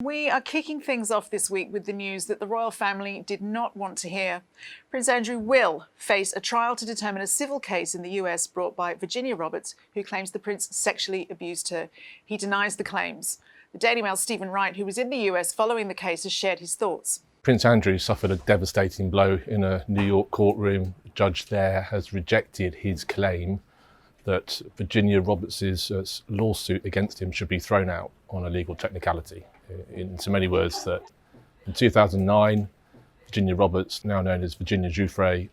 We are kicking things off this week with the news that the royal family did not want to hear. Prince Andrew will face a trial to determine a civil case in the US brought by Virginia Roberts, who claims the prince sexually abused her. He denies the claims. The Daily Mail's Stephen Wright, who was in the US following the case, has shared his thoughts. Prince Andrew suffered a devastating blow in a New York courtroom. The judge there has rejected his claim that Virginia Roberts' lawsuit against him should be thrown out on a legal technicality. In so many words, that in 2009, Virginia Roberts, now known as Virginia Giuffre,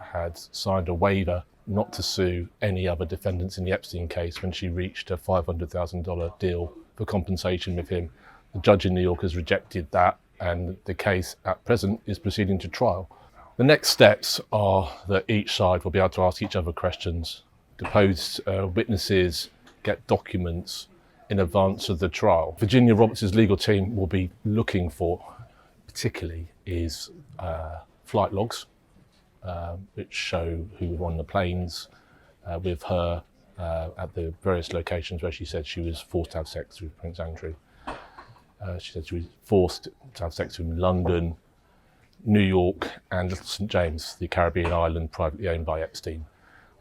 had signed a waiver not to sue any other defendants in the Epstein case when she reached a $500,000 deal for compensation with him. The judge in New York has rejected that, and the case at present is proceeding to trial. The next steps are that each side will be able to ask each other questions, depose witnesses, get documents in advance of the trial. Virginia Roberts' legal team will be looking for, particularly, is flight logs, which show who were on the planes with her at the various locations where she said she was forced to have sex with Prince Andrew. She said she was forced to have sex with him in London, New York, and St. James, the Caribbean island privately owned by Epstein.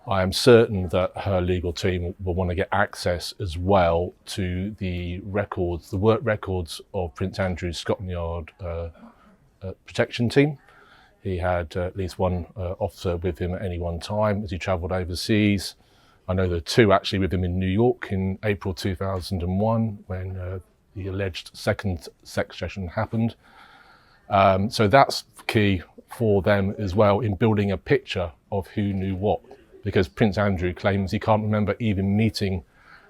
I am certain that her legal team will want to get access as well to the records, the work records of Prince Andrew's Scotland Yard protection team. He had at least one officer with him at any one time as he travelled overseas. I know there are two actually with him in New York in April 2001 when the alleged second sex session happened. So that's key for them as well in building a picture of who knew what, because Prince Andrew claims he can't remember even meeting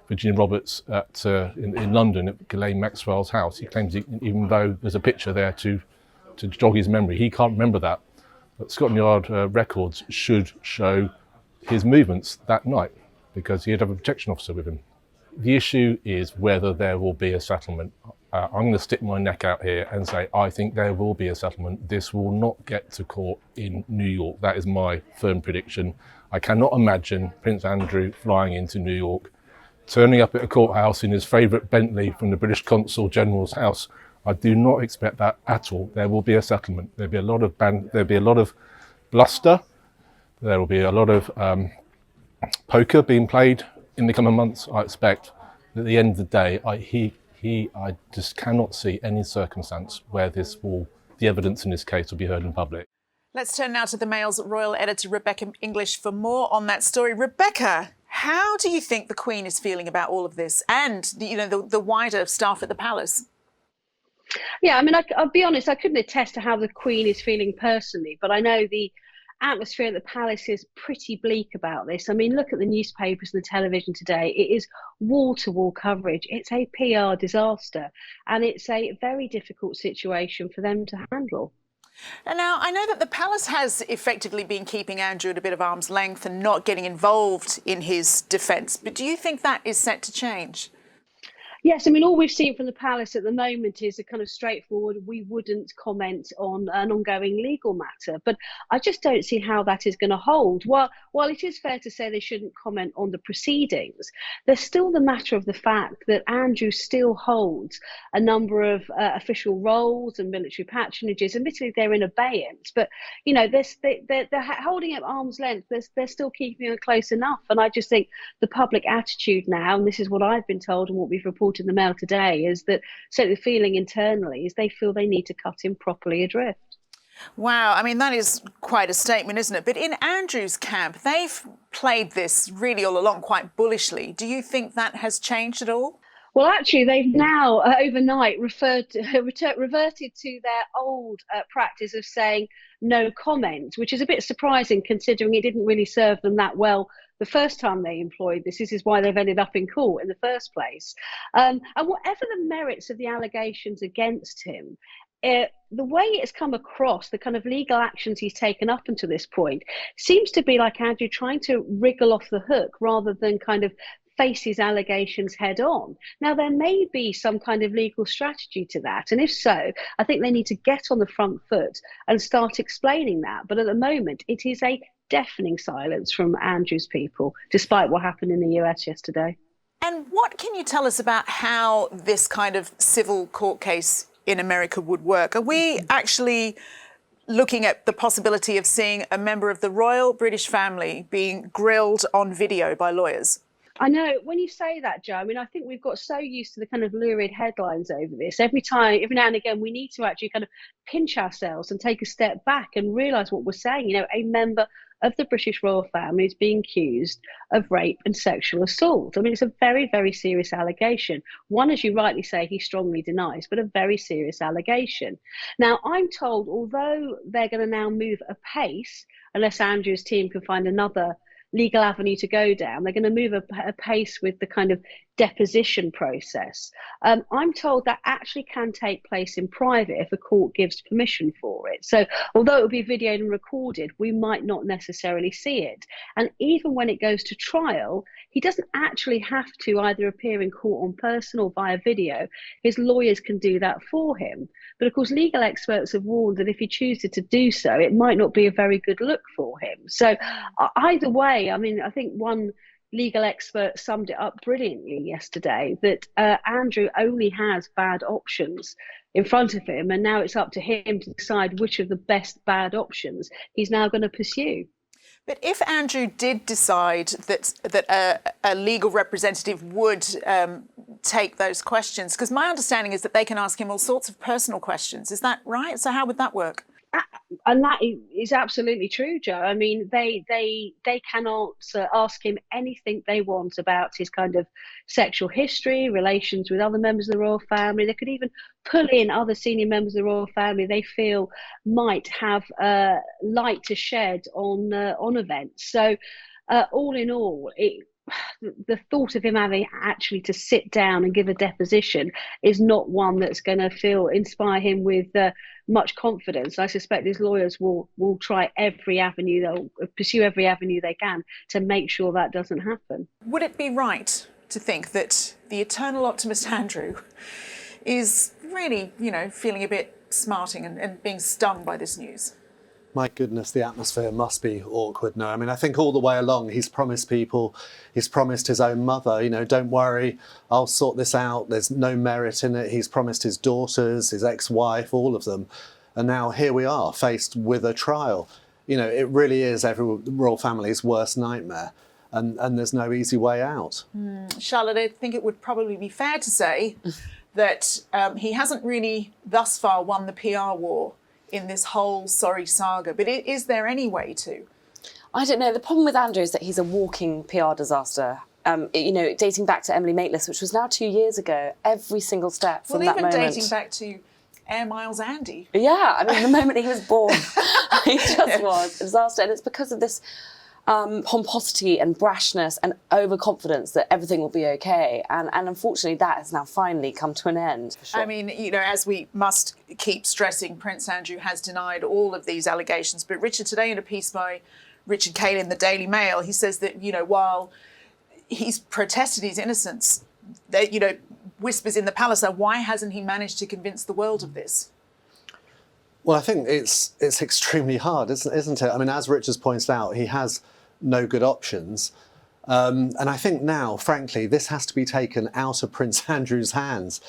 Virginia Roberts in London at Ghislaine Maxwell's house. He claims even though there's a picture there to jog his memory, he can't remember that. But Scotland Yard records should show his movements that night because he had a protection officer with him. The issue is whether there will be a settlement. I'm going to stick my neck out here and say I think there will be a settlement. This will not get to court in New York. That is my firm prediction. I cannot imagine Prince Andrew flying into New York, turning up at a courthouse in his favourite Bentley from the British Consul General's house. I do not expect that at all. There will be a settlement. There'll be a lot of bluster. There will be a lot of poker being played in the coming months. I expect that at the end of the day, I just cannot see any circumstance where the evidence in this case will be heard in public. Let's turn now to the Mail's royal editor, Rebecca English, for more on that story. Rebecca, how do you think the Queen is feeling about all of this and the wider staff at the palace? Yeah, I mean, I'll be honest, I couldn't attest to how the Queen is feeling personally, but I know the atmosphere at the palace is pretty bleak about this. I mean, look at the newspapers and the television today. It is wall-to-wall coverage. It's a PR disaster, and it's a very difficult situation for them to handle. And now, I know that the palace has effectively been keeping Andrew at a bit of arm's length and not getting involved in his defence, but do you think that is set to change? Yes, I mean, all we've seen from the palace at the moment is a kind of straightforward, we wouldn't comment on an ongoing legal matter. But I just don't see how that is going to hold. While it is fair to say they shouldn't comment on the proceedings, there's still the matter of the fact that Andrew still holds a number of official roles and military patronages. Admittedly, they're in abeyance, but, they're holding at arm's length. They're still keeping it close enough. And I just think the public attitude now, and this is what I've been told and what we've reported in the Mail today, is that certainly the feeling internally is they feel they need to cut him properly adrift. Wow, I mean, that is quite a statement, isn't it? But in Andrew's camp, they've played this really all along quite bullishly. Do you think that has changed at all? Well, actually, they've now overnight reverted to their old practice of saying no comment, which is a bit surprising considering it didn't really serve them that well the first time they employed this. This is why they've ended up in court in the first place. And whatever the merits of the allegations against him, the way it's come across, the kind of legal actions he's taken up until this point, seems to be like Andrew trying to wriggle off the hook rather than kind of face his allegations head on. Now, there may be some kind of legal strategy to that. And if so, I think they need to get on the front foot and start explaining that. But at the moment, it is a deafening silence from Andrew's people, despite what happened in the US yesterday. And what can you tell us about how this kind of civil court case in America would work? Are we actually looking at the possibility of seeing a member of the royal British family being grilled on video by lawyers? I know when you say that, Joe, I mean, I think we've got so used to the kind of lurid headlines over this. Every now and again, we need to actually kind of pinch ourselves and take a step back and realise what we're saying. You know, a member of the British royal family is being accused of rape and sexual assault. I mean, it's a very, very serious allegation. One, as you rightly say, he strongly denies, but a very serious allegation. Now, I'm told, although they're going to now move apace, unless Andrew's team can find another legal avenue to go down, they're going to move apace with the kind of deposition process. I'm told that actually can take place in private if a court gives permission for it. So although it will be videoed and recorded, we might not necessarily see it. And even when it goes to trial, he doesn't actually have to either appear in court on person or via video. His lawyers can do that for him. But of course, legal experts have warned that if he chooses to do so, it might not be a very good look for him. So either way, I mean, I think one legal expert summed it up brilliantly yesterday, that Andrew only has bad options in front of him, and now it's up to him to decide which of the best bad options he's now going to pursue. But if Andrew did decide that a legal representative would take those questions, because my understanding is that they can ask him all sorts of personal questions, is that right? So how would that work? And that is absolutely true, Joe. I mean, they cannot ask him anything they want about his kind of sexual history, relations with other members of the royal family. They could even pull in other senior members of the royal family they feel might have light to shed on events. So all in all, the thought of him having actually to sit down and give a deposition is not one that's going to inspire him with much confidence. I suspect his lawyers will try every avenue, they'll pursue every avenue they can to make sure that doesn't happen. Would it be right to think that the eternal optimist Andrew is really, feeling a bit smarting and being stung by this news? My goodness, the atmosphere must be awkward now. I mean, I think all the way along he's promised people, he's promised his own mother, don't worry, I'll sort this out, there's no merit in it. He's promised his daughters, his ex-wife, all of them. And now here we are, faced with a trial. It really is every royal family's worst nightmare. And there's no easy way out. Charlotte, I think it would probably be fair to say that he hasn't really thus far won the PR war in this whole sorry saga, but is there any way to? I don't know. The problem with Andrew is that he's a walking PR disaster. Dating back to Emily Maitlis, which was now 2 years ago, every single step from that moment. Well, even dating back to Air Miles Andy. Yeah, I mean, the moment he was born, he just was a disaster. And it's because of this pomposity and brashness and overconfidence that everything will be okay. And unfortunately, that has now finally come to an end. Sure. I mean, as we must keep stressing, Prince Andrew has denied all of these allegations. But Richard, today in a piece by Richard Cayley in the Daily Mail, he says that, while he's protested his innocence, that, whispers in the palace are, why hasn't he managed to convince the world of this? Well, I think it's extremely hard, isn't it? I mean, as Richard's pointed out, he has no good options. And I think now, frankly, this has to be taken out of Prince Andrew's hands.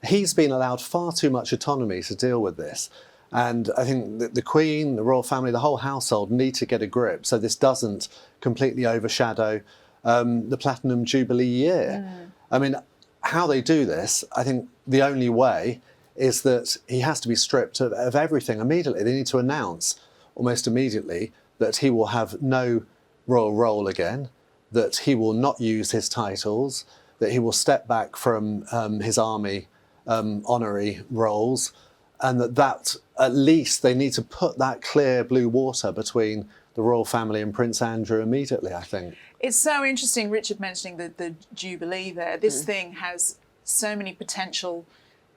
He's been allowed far too much autonomy to deal with this. And I think that the Queen, the royal family, the whole household need to get a grip so this doesn't completely overshadow the Platinum Jubilee year. I mean, how they do this, I think the only way is that he has to be stripped of everything immediately. They need to announce almost immediately that he will have no royal role again, that he will not use his titles, that he will step back from his army honorary roles, and that at least they need to put that clear blue water between the royal family and Prince Andrew immediately, I think. It's so interesting, Richard mentioning the Jubilee there. This thing has so many potential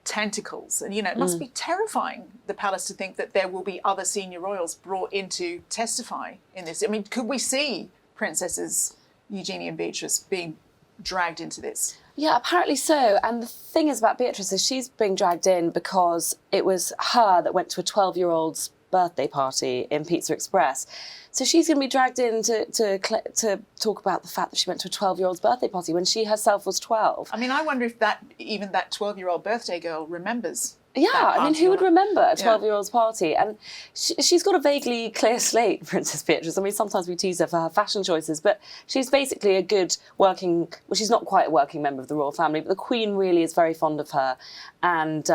tentacles, and it must be terrifying, the palace, to think that there will be other senior royals brought in to testify in this. I mean, could we see Princesses Eugenie and Beatrice being dragged into this? Yeah, apparently so. And the thing is about Beatrice is she's being dragged in because it was her that went to a 12-year-old's birthday party in Pizza Express. So she's going to be dragged in to talk about the fact that she went to a 12-year-old's birthday party when she herself was 12. I mean, I wonder if even that 12-year-old birthday girl remembers. Yeah, I mean, who would remember a 12-year-old's Yeah. party? And she's got a vaguely clear slate, Princess Beatrice. I mean, sometimes we tease her for her fashion choices, but she's basically a good working... Well, she's not quite a working member of the royal family, but the Queen really is very fond of her. And,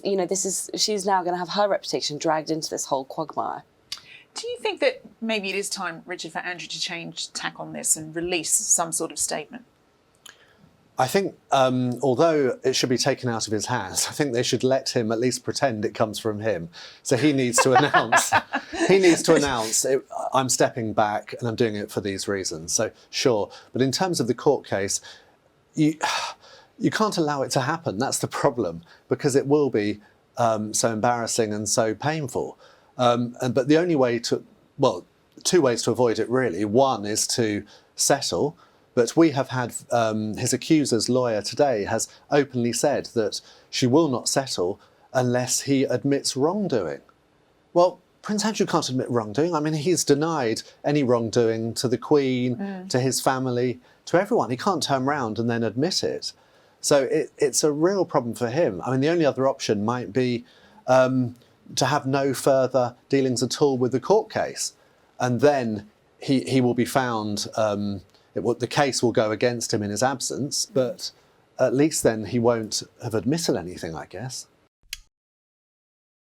you know, she's now going to have her reputation dragged into this whole quagmire. Do you think that maybe it is time, Richard, for Andrew to change tack on this and release some sort of statement? I think, although it should be taken out of his hands, I think they should let him at least pretend it comes from him. So he needs to announce. I'm stepping back and I'm doing it for these reasons. So sure, but in terms of the court case, you can't allow it to happen. That's the problem, because it will be so embarrassing and so painful. But the only way two ways to avoid it really. One is to settle. But we have had, his accuser's lawyer today has openly said that she will not settle unless he admits wrongdoing. Well, Prince Andrew can't admit wrongdoing. I mean, he's denied any wrongdoing to the Queen, to his family, to everyone. He can't turn around and then admit it. So it's a real problem for him. I mean, the only other option might be to have no further dealings at all with the court case. And then he will be found... the case will go against him in his absence, but at least then he won't have admitted anything, I guess.